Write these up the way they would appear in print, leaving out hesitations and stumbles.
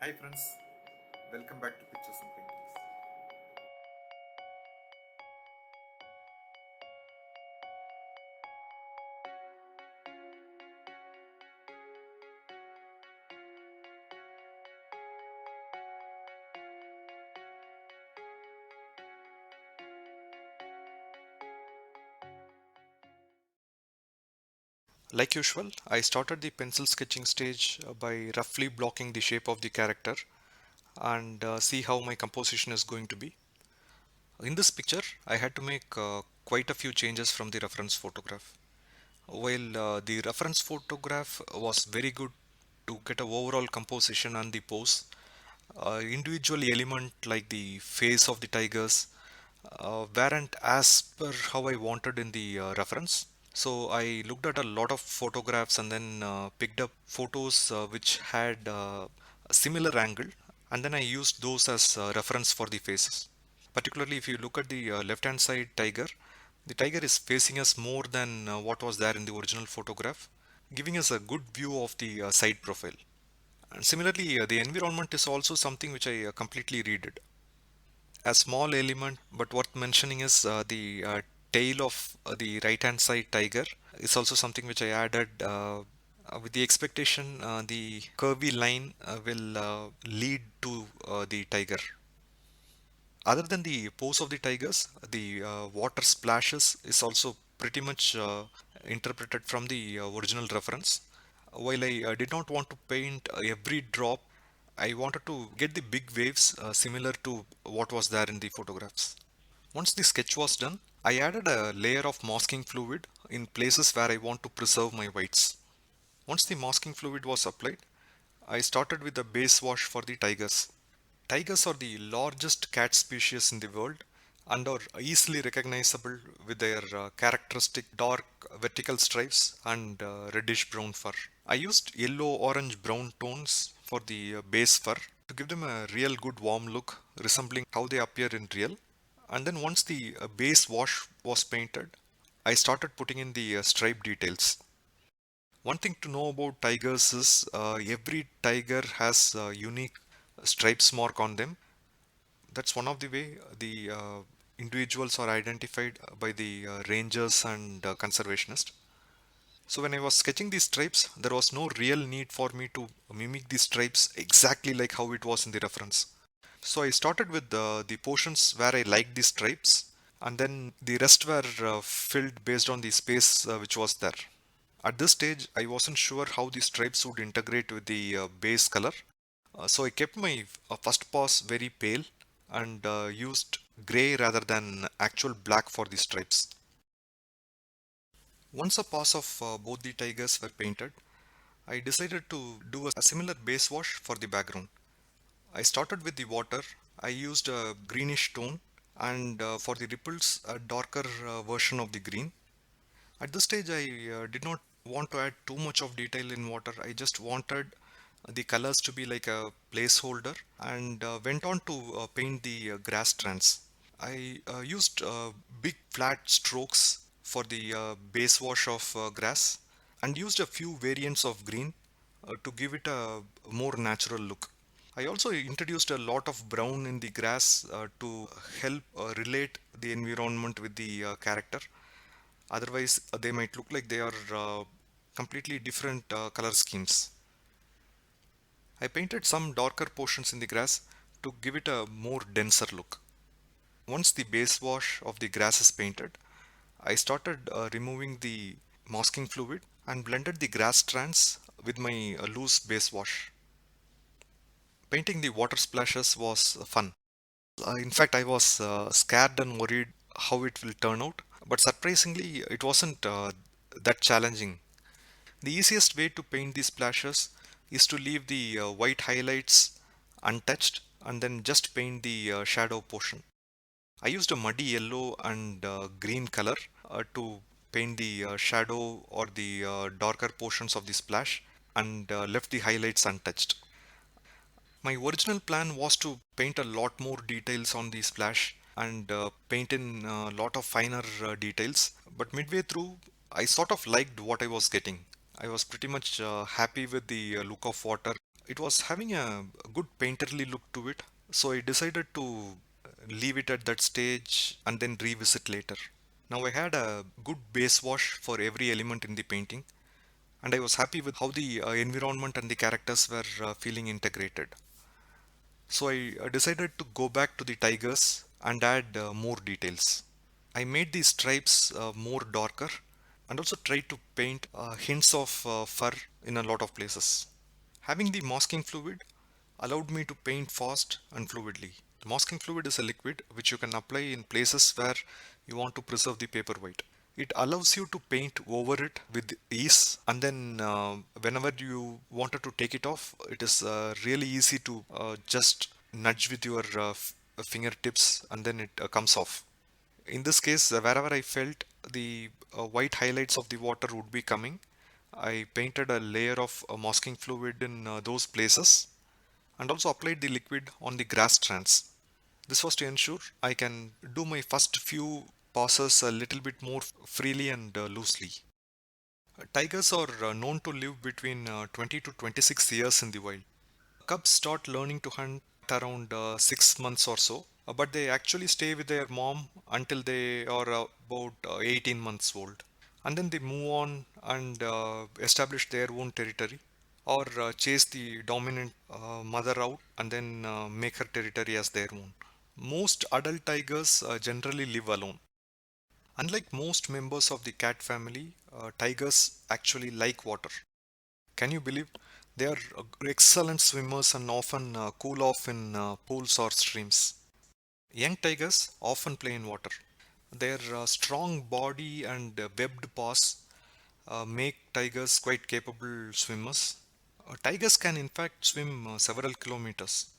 Hi friends, welcome back to Pictures and Paintings. Like usual, I started the pencil sketching stage by roughly blocking the shape of the character and see how my composition is going to be. In this picture, I had to make quite a few changes from the reference photograph. While the reference photograph was very good to get a overall composition and the pose, individual element like the face of the tigers weren't as per how I wanted in the reference. So I looked at a lot of photographs and then picked up photos which had a similar angle, and then I used those as reference for the faces. Particularly if you look at the left hand side tiger, the tiger is facing us more than what was there in the original photograph, giving us a good view of the side profile. And similarly, the environment is also something which I completely redid. A small element, but worth mentioning is the tail of the right hand side tiger is also something which I added with the expectation the curvy line will lead to the tiger. Other than the pose of the tigers, the water splashes is also pretty much interpreted from the original reference. While I did not want to paint every drop, I wanted to get the big waves similar to what was there in the photographs. Once the sketch was done, I added a layer of masking fluid in places where I want to preserve my whites. Once the masking fluid was applied, I started with the base wash for the tigers. Tigers are the largest cat species in the world and are easily recognizable with their characteristic dark vertical stripes and reddish brown fur. I used yellow, orange, brown tones for the base fur to give them a real good warm look resembling how they appear in real. And then once the base wash was painted, I started putting in the stripe details. One thing to know about tigers is every tiger has a unique stripes mark on them. That's one of the way the individuals are identified by the rangers and conservationists. So when I was sketching these stripes, there was no real need for me to mimic these stripes exactly like how it was in the reference. So I started with the portions where I liked these stripes, and then the rest were filled based on the space which was there. At this stage, I wasn't sure how the stripes would integrate with the base color. So I kept my first pass very pale and used gray rather than actual black for the stripes. Once a pass of both the tigers were painted, I decided to do a similar base wash for the background. I started with the water. I used a greenish tone and for the ripples a darker version of the green. At this stage I did not want to add too much of detail in water. I just wanted the colors to be like a placeholder and went on to paint the grass strands. I used big flat strokes for the base wash of grass and used a few variants of green to give it a more natural look. I also introduced a lot of brown in the grass to help relate the environment with the character. Otherwise, they might look like they are completely different color schemes. I painted some darker portions in the grass to give it a more denser look. Once the base wash of the grass is painted, I started removing the masking fluid and blended the grass strands with my loose base wash. Painting the water splashes was fun. In fact, I was scared and worried how it will turn out, but surprisingly, it wasn't that challenging. The easiest way to paint these splashes is to leave the white highlights untouched and then just paint the shadow portion. I used a muddy yellow and green color to paint the shadow or the darker portions of the splash and left the highlights untouched. My original plan was to paint a lot more details on the splash and paint in a lot of finer details, but midway through I sort of liked what I was getting. I was pretty much happy with the look of water. It was having a good painterly look to it, so I decided to leave it at that stage and then revisit later. Now I had a good base wash for every element in the painting, and I was happy with how the environment and the characters were feeling integrated. So I decided to go back to the tigers and add more details. I made the stripes more darker and also tried to paint hints of fur in a lot of places. Having the masking fluid allowed me to paint fast and fluidly. The masking fluid is a liquid which you can apply in places where you want to preserve the paper white. It allows you to paint over it with ease, and then whenever you wanted to take it off, it is really easy to just nudge with your fingertips and then it comes off. In this case, wherever I felt the white highlights of the water would be coming, I painted a layer of masking fluid in those places and also applied the liquid on the grass strands. This was to ensure I can do my first few passes a little bit more freely and loosely. Tigers are known to live between 20 to 26 years in the wild. Cubs start learning to hunt around 6 months or so, but they actually stay with their mom until they are about 18 months old. And then they move on and establish their own territory or chase the dominant mother out and then make her territory as their own. Most adult tigers generally live alone. Unlike most members of the cat family, tigers actually like water. Can you believe? They are excellent swimmers and often cool off in pools or streams. Young tigers often play in water. Their strong body and webbed paws make tigers quite capable swimmers. Tigers can in fact swim several kilometers.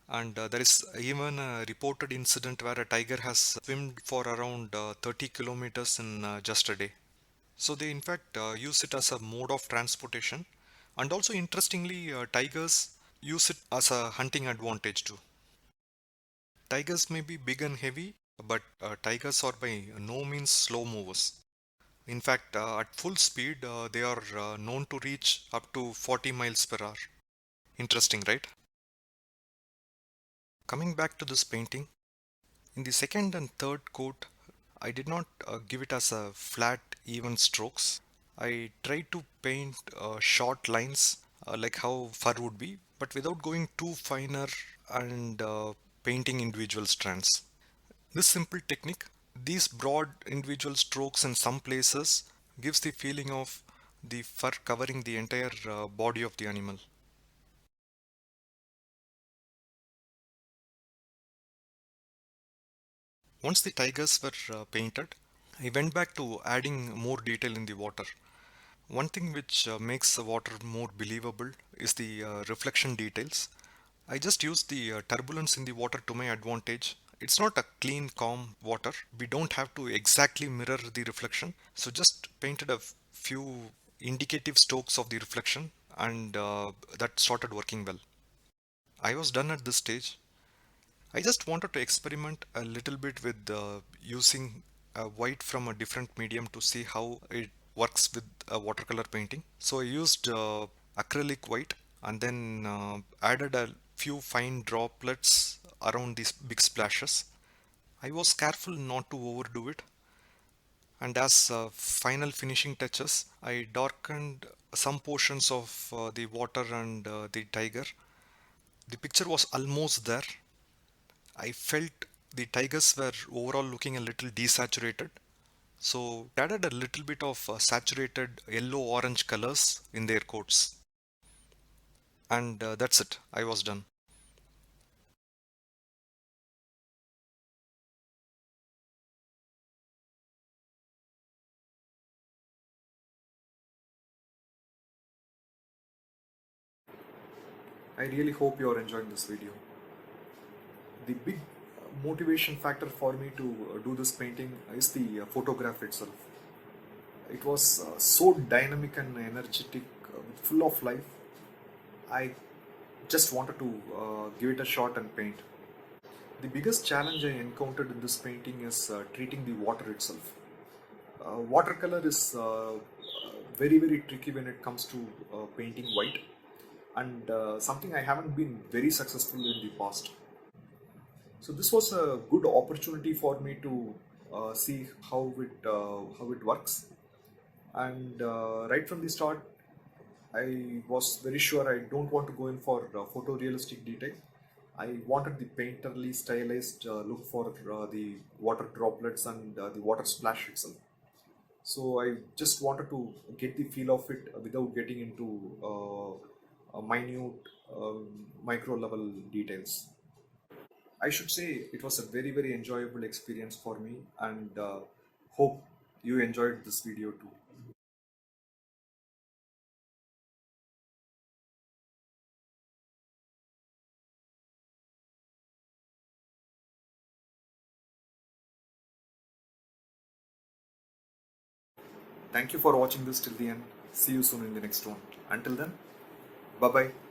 And there is even a reported incident where a tiger has swum for around 30 kilometers in just a day. So they in fact use it as a mode of transportation. And also interestingly, tigers use it as a hunting advantage too. Tigers may be big and heavy, but tigers are by no means slow movers. In fact, at full speed, they are known to reach up to 40 miles per hour. Interesting, right? Coming back to this painting, in the second and third coat, I did not give it as a flat, even strokes. I tried to paint short lines like how fur would be, but without going too finer and painting individual strands. This simple technique, these broad individual strokes in some places, gives the feeling of the fur covering the entire body of the animal. Once the tigers were painted, I went back to adding more detail in the water. One thing which makes the water more believable is the reflection details. I just used the turbulence in the water to my advantage. It's not a clean, calm water. We don't have to exactly mirror the reflection. So just painted a few indicative strokes of the reflection and that started working well. I was done at this stage. I just wanted to experiment a little bit with using white from a different medium to see how it works with a watercolor painting. So I used acrylic white and then added a few fine droplets around these big splashes. I was careful not to overdo it, and as final finishing touches, I darkened some portions of the water and the tiger. The picture was almost there. I felt the tigers were overall looking a little desaturated. So it added a little bit of saturated yellow orange colors in their coats. And that's it. I was done. I really hope you are enjoying this video. The big motivation factor for me to do this painting is the photograph itself. It was so dynamic and energetic, full of life. I just wanted to give it a shot and paint. The biggest challenge I encountered in this painting is treating the water itself. Watercolor is very tricky when it comes to painting white. and something I haven't been very successful in the past. So this was a good opportunity for me to see how it works. And right from the start, I was very sure I don't want to go in for photorealistic detail. I wanted the painterly stylized look for the water droplets and the water splash itself. So I just wanted to get the feel of it without getting into a minute, micro level details. I should say it was a very enjoyable experience for me, and hope you enjoyed this video too. Thank you for watching this till the end. See you soon in the next one. Until then, bye bye.